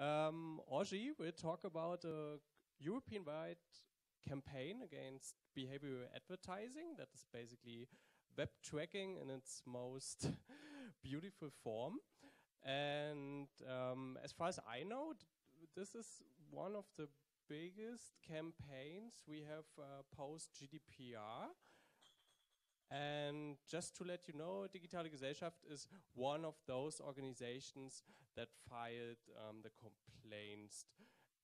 Orji will talk about a European-wide campaign against behavioral advertising. That is basically web tracking in its most beautiful form. And as far as I know, this is one of the biggest campaigns we have post-GDPR. And just to let you know, Digitale Gesellschaft is one of those organizations that filed the complaints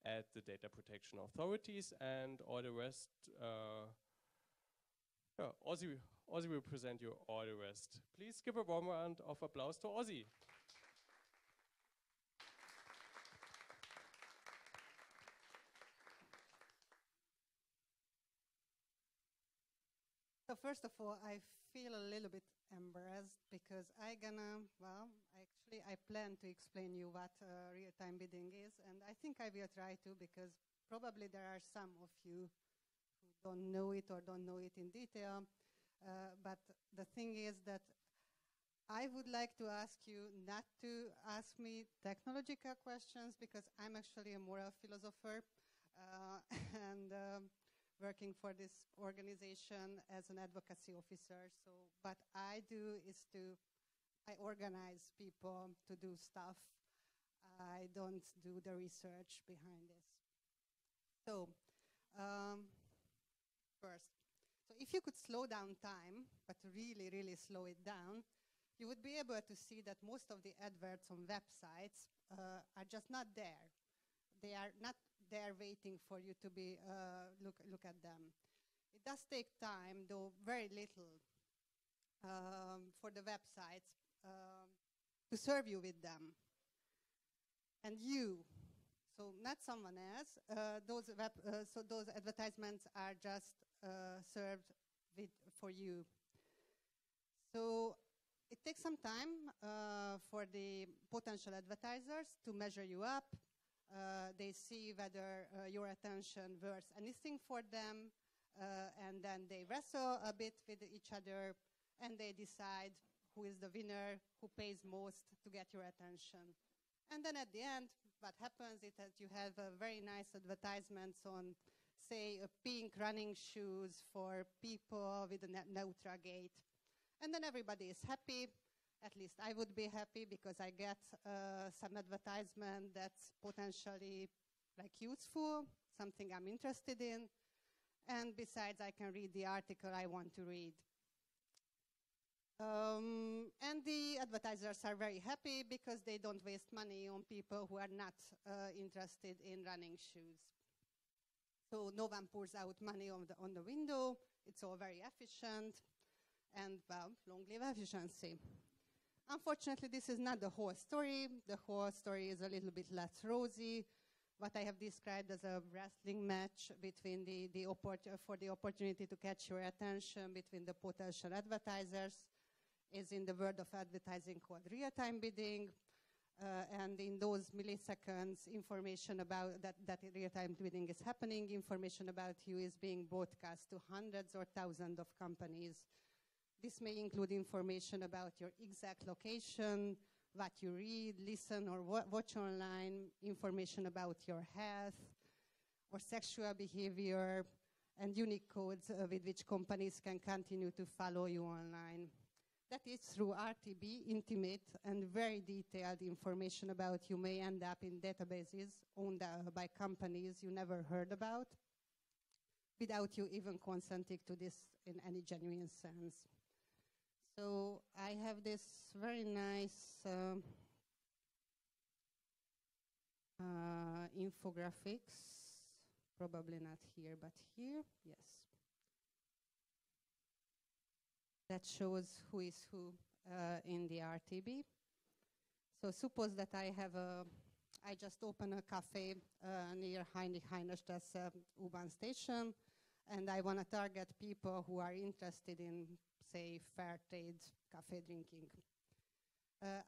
at the data protection authorities, and all the rest, Ozzy will present you all the rest. Please give a warm round of applause to Ozzy. So first of all, I feel a little bit embarrassed because I plan to explain you what real-time bidding is, and I think I will try to, because probably there are some of you who don't know it or don't know it in detail. But the thing is that I would like to ask you not to ask me technological questions, because I'm actually a moral philosopher and working for this organization as an advocacy officer. So what I do is I organize people to do stuff. I don't do the research behind this. So first, so if you could slow down time, but really, really slow it down, you would be able to see that most of the adverts on websites are just not there. They are not there waiting for you to be look at them. It does take time, though very little, for the websites to serve you with them. And you, so not someone else, those advertisements are just served for you. So it takes some time for the potential advertisers to measure you up. They see whether your attention worth anything for them, and then they wrestle a bit with each other, and they decide who is the winner, who pays most to get your attention. And then at the end, what happens is that you have very nice advertisements on, say, pink running shoes for people with a neutral gait. And then everybody is happy. At least I would be happy, because I get some advertisement that's potentially useful, something I'm interested in. And besides, I can read the article I want to read. And the advertisers are very happy, because they don't waste money on people who are not interested in running shoes. So no one pours out money on the window. It's all very efficient. And, well, long live efficiency. Unfortunately, this is not the whole story. The whole story is a little bit less rosy. What I have described as a wrestling match between for the opportunity to catch your attention between the potential advertisers is in the world of advertising called real-time bidding. And in those milliseconds, information about that real-time bidding is happening, information about you is being broadcast to hundreds or thousands of companies. This may include information about your exact location, what you read, listen, or watch online, information about your health or sexual behavior, and unique codes with which companies can continue to follow you online. That is through RTB, intimate and very detailed information about you may end up in databases owned by companies you never heard about, without you even consenting to this in any genuine sense. So I have this very nice infographics, probably not here, but here, yes. That shows who is who in the RTB. So suppose that I just open a cafe near Heinrichstraße U-Bahn station, and I want to target people who are interested in, say, fair trade cafe drinking.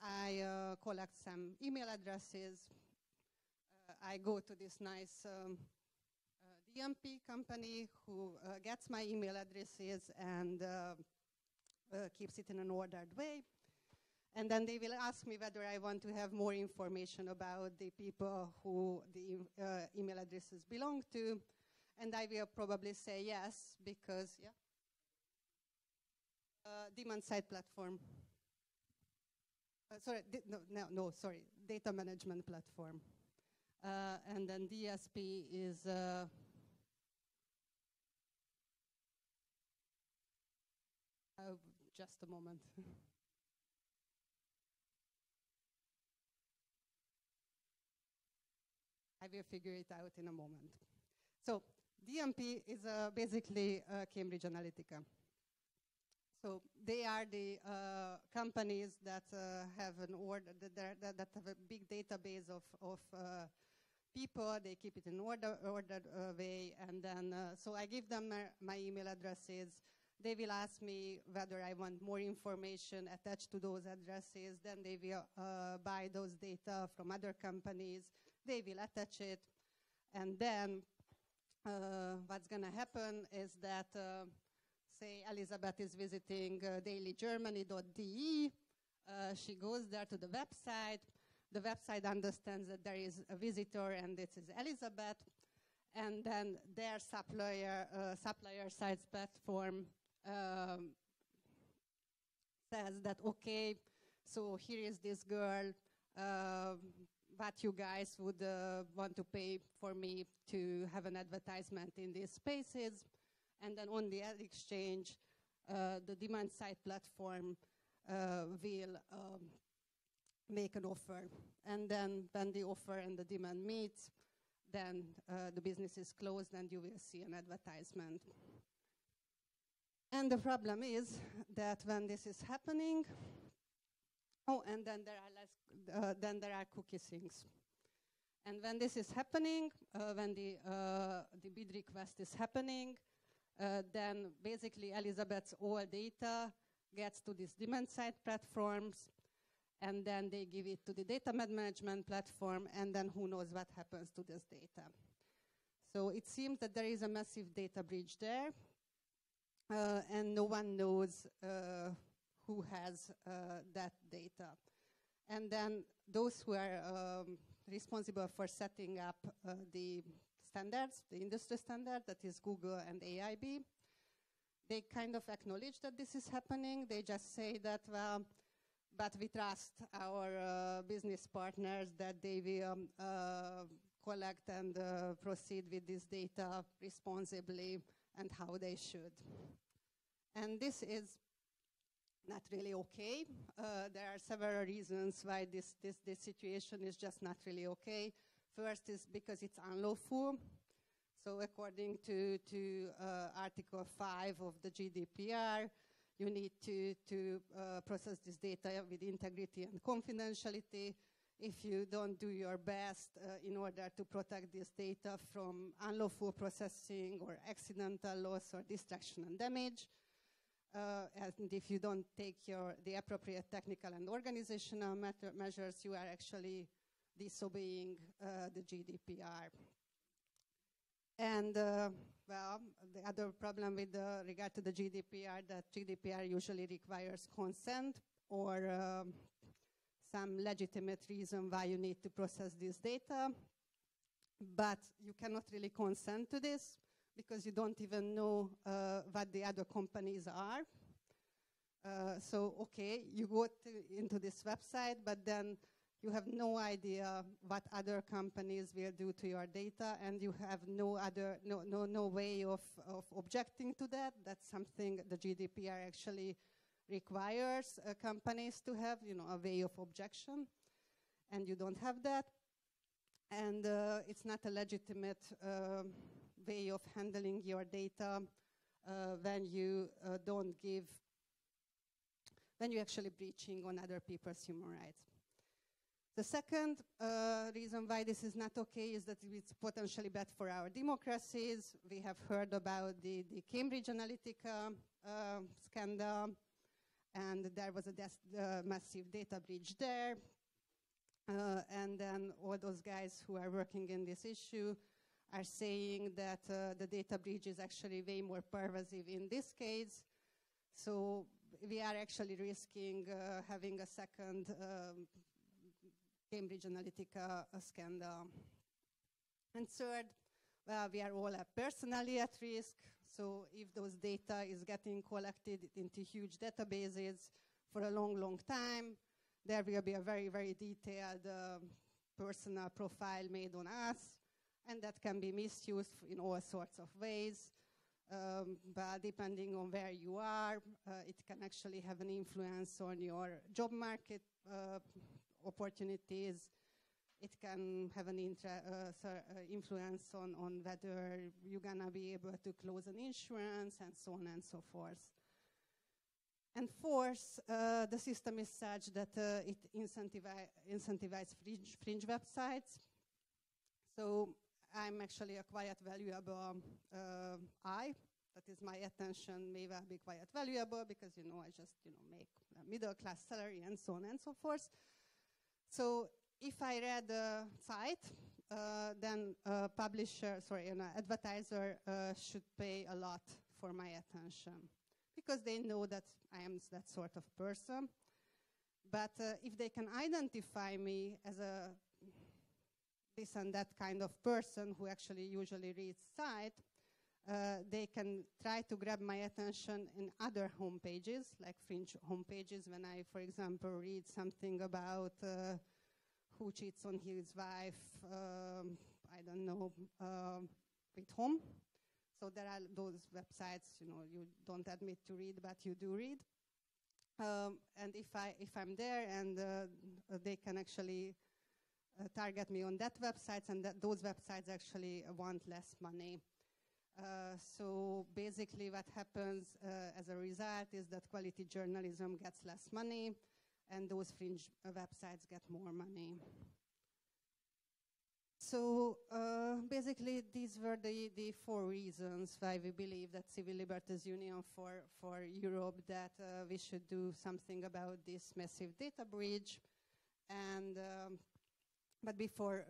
I collect some email addresses. I go to this nice DMP company who gets my email addresses and keeps it in an ordered way. And then they will ask me whether I want to have more information about the people who the email addresses belong to. And I will probably say yes, because, yeah. Demand-side platform. Sorry, sorry, data management platform. And then DSP is just a moment. I will figure it out in a moment. So DMP is basically Cambridge Analytica. So they are the companies that have an order, that have a big database of people. They keep it in ordered way, and then so I give them my email addresses. They will ask me whether I want more information attached to those addresses. Then they will buy those data from other companies. They will attach it, and then what's going to happen is that, say, Elizabeth is visiting dailygermany.de. She goes there to the website. The website understands that there is a visitor, and this is Elizabeth. And then their supplier-side platform says that, okay, so here is this girl, what you guys would want to pay for me to have an advertisement in these spaces. And then on the exchange, the demand-side platform will make an offer. And then when the offer and the demand meets, then the business is closed and you will see an advertisement. And the problem is that when this is happening, and then there are cookie sinks. And when this is happening, when the bid request is happening, then basically Elizabeth's all data gets to these demand-side platforms, and then they give it to the data management platform, and then who knows what happens to this data. So it seems that there is a massive data breach there, and no one knows who has that data. And then those who are responsible for setting up the standards, the industry standard, that is Google and AIB, they kind of acknowledge that this is happening. They just say that, well, but we trust our business partners that they will collect and proceed with this data responsibly and how they should. And this is not really okay. There are several reasons why this situation is just not really okay. First is because it's unlawful. So according to Article 5 of the GDPR, you need to process this data with integrity and confidentiality. If you don't do your best in order to protect this data from unlawful processing or accidental loss or destruction and damage, and if you don't take the appropriate technical and organizational measures, you are actually disobeying the GDPR. And well, the other problem with regard to the GDPR, that GDPR usually requires consent or some legitimate reason why you need to process this data, but you cannot really consent to this because you don't even know what the other companies are. So, okay, you go into this website, but then you have no idea what other companies will do to your data, and you have no way of objecting to that. That's something the GDPR actually requires companies to have, a way of objection, and you don't have that. And it's not a legitimate way of handling your data when you when you're actually breaching on other people's human rights. The second reason why this is not okay is that it's potentially bad for our democracies. We have heard about the Cambridge Analytica scandal, and there was a massive data breach there. And then all those guys who are working in this issue are saying that the data breach is actually way more pervasive in this case. So we are actually risking having a second Cambridge Analytica scandal. And third, well, we are all personally at risk. So if those data is getting collected into huge databases for a long, long time, there will be a very, very detailed personal profile made on us, and that can be misused in all sorts of ways. But depending on where you are, it can actually have an influence on your job market opportunities. It can have an influence on whether you're gonna be able to close an insurance and so on and so forth. And fourth, the system is such that it incentivizes fringe websites. So I'm actually a quite valuable eye. That is, my attention may well be quite valuable because, you know, I just, you know, make a middle-class salary and so on and so forth. So if I read a site, then a publisher, sorry, an advertiser should pay a lot for my attention because they know that I am that sort of person. But if they can identify me as a this and that kind of person who actually usually reads site, they can try to grab my attention in other homepages, like fringe homepages, when I, for example, read something about who cheats on his wife, I don't know, with whom. So there are those websites, you know, you don't admit to read, but you do read. And if I'm there and they can actually target me on that websites, and that those websites actually want less money. So basically what happens as a result is that quality journalism gets less money and those fringe websites get more money. So basically these were the four reasons why we believe that Civil Liberties Union for Europe, that we should do something about this massive data breach. And but before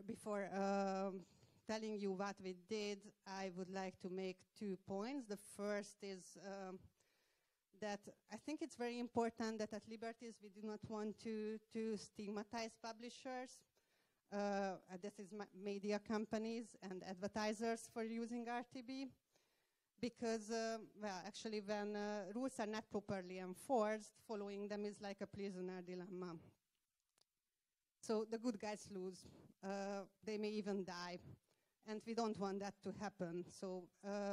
telling you what we did, I would like to make 2 points. The first is that I think it's very important that at Liberties we do not want to stigmatize publishers. This is media companies and advertisers for using RTB, because, well, actually when rules are not properly enforced, following them is like a prisoner dilemma. So the good guys lose. They may even die. And we don't want that to happen. So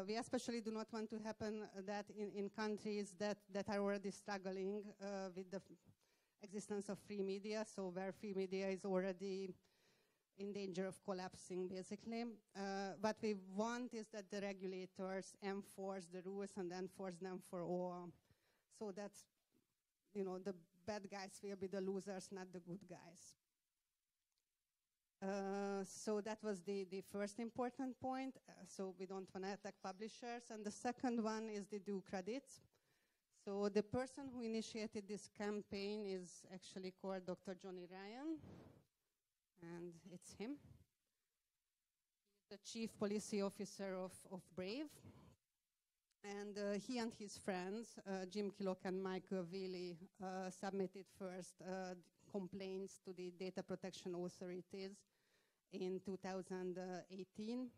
we especially do not want to happen that in countries that are already struggling with the existence of free media, so where free media is already in danger of collapsing, basically. What we want is that the regulators enforce the rules and enforce them for all, so that, you know, the bad guys will be the losers, not the good guys. So that was the first important point. So we don't want to attack publishers. And the second one is the due credits. So the person who initiated this campaign is actually called Dr. Johnny Ryan, and it's him. He's the chief policy officer of Brave. And he and his friends, Jim Killock and Michael Wheely, submitted first complaints to the data protection authorities in 2018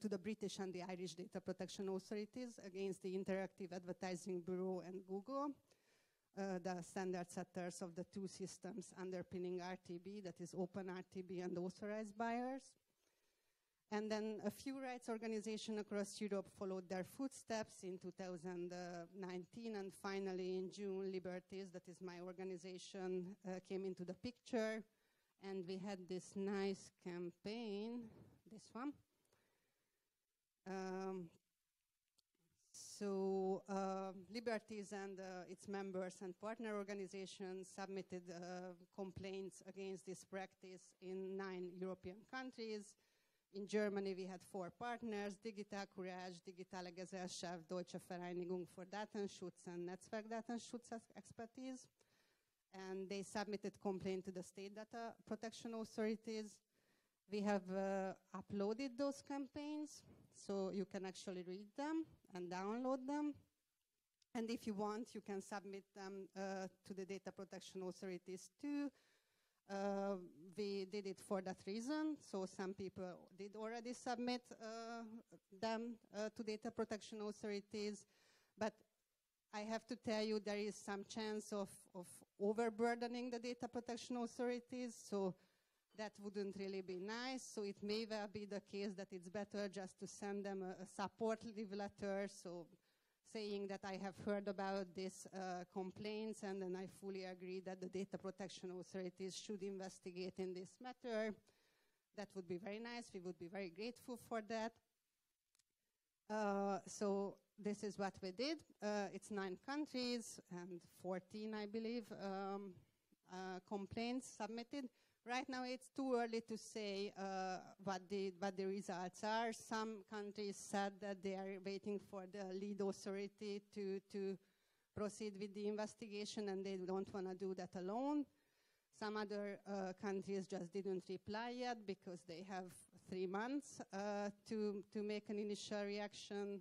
to the British and the Irish data protection authorities against the Interactive Advertising Bureau and Google, the standard setters of the two systems underpinning RTB, that is Open RTB and Authorized buyers. And then a few rights organizations across Europe followed their footsteps in 2019, and finally in June, Liberties, that is my organization, came into the picture, and we had this nice campaign, this one. So Liberties and its members and partner organizations submitted complaints against this practice in 9 European countries. In Germany, we had 4 partners: Digital Courage, Digitale Gesellschaft, Deutsche Vereinigung für Datenschutz, and Netzwerkdatenschutz Expertise. And they submitted complaint to the state data protection authorities. We have uploaded those campaigns, so you can actually read them and download them. And if you want, you can submit them to the data protection authorities too. We did it for that reason. So some people did already submit them to data protection authorities. But I have to tell you, there is some chance of overburdening the data protection authorities. So that wouldn't really be nice. So it may well be the case that it's better just to send them a supportive letter. So saying that I have heard about these complaints, and then I fully agree that the data protection authorities should investigate in this matter. That would be very nice. We would be very grateful for that. So this is what we did. It's 9 countries and 14, I believe, complaints submitted. Right now, it's too early to say what the results are. Some countries said that they are waiting for the lead authority to proceed with the investigation, and they don't want to do that alone. Some other countries just didn't reply yet because they have 3 months to make an initial reaction.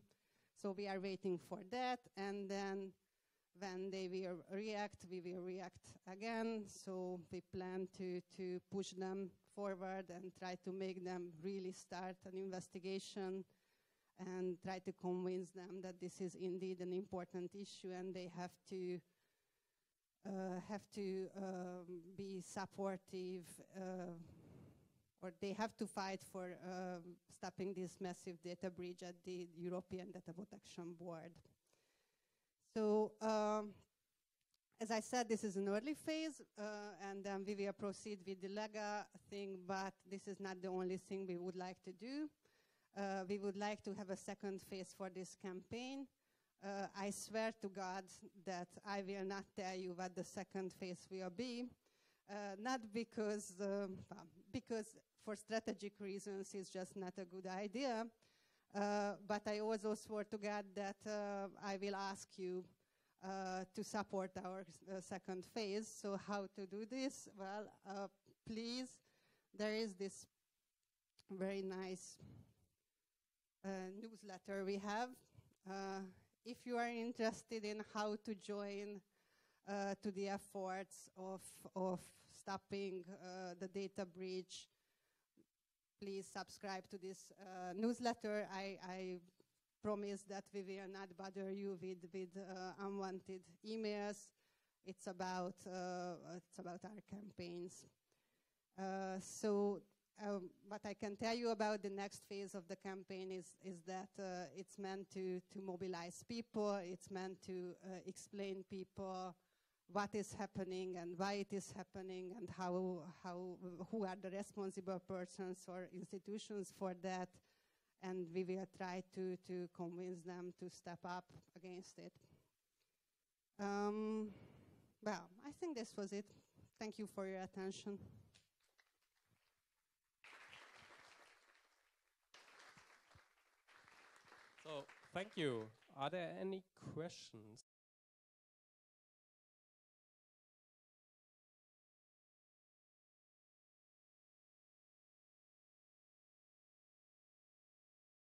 So we are waiting for that, and then when they will react, we will react again. So we plan to push them forward and try to make them really start an investigation and try to convince them that this is indeed an important issue, and they have to be supportive, or they have to fight for stopping this massive data breach at the European Data Protection Board. So, as I said, this is an early phase, and then we will proceed with the Lega thing, but this is not the only thing we would like to do. We would like to have a second phase for this campaign. I swear to God that I will not tell you what the second phase will be, not because, because for strategic reasons it's just not a good idea, but I also swore to God that I will ask you to support our second phase. So how to do this? Well, please, there is this very nice newsletter we have. If you are interested in how to join to the efforts of stopping the data breach, please subscribe to this newsletter. I promise that we will not bother you with unwanted emails. It's about our campaigns. So what I can tell you about the next phase of the campaign is that it's meant to mobilize people. It's meant to explain people what is happening and why it is happening, and who are the responsible persons or institutions for that, and we will try to convince them to step up against it. Well, I think this was it. Thank you for your attention. So, thank you. Are there any questions?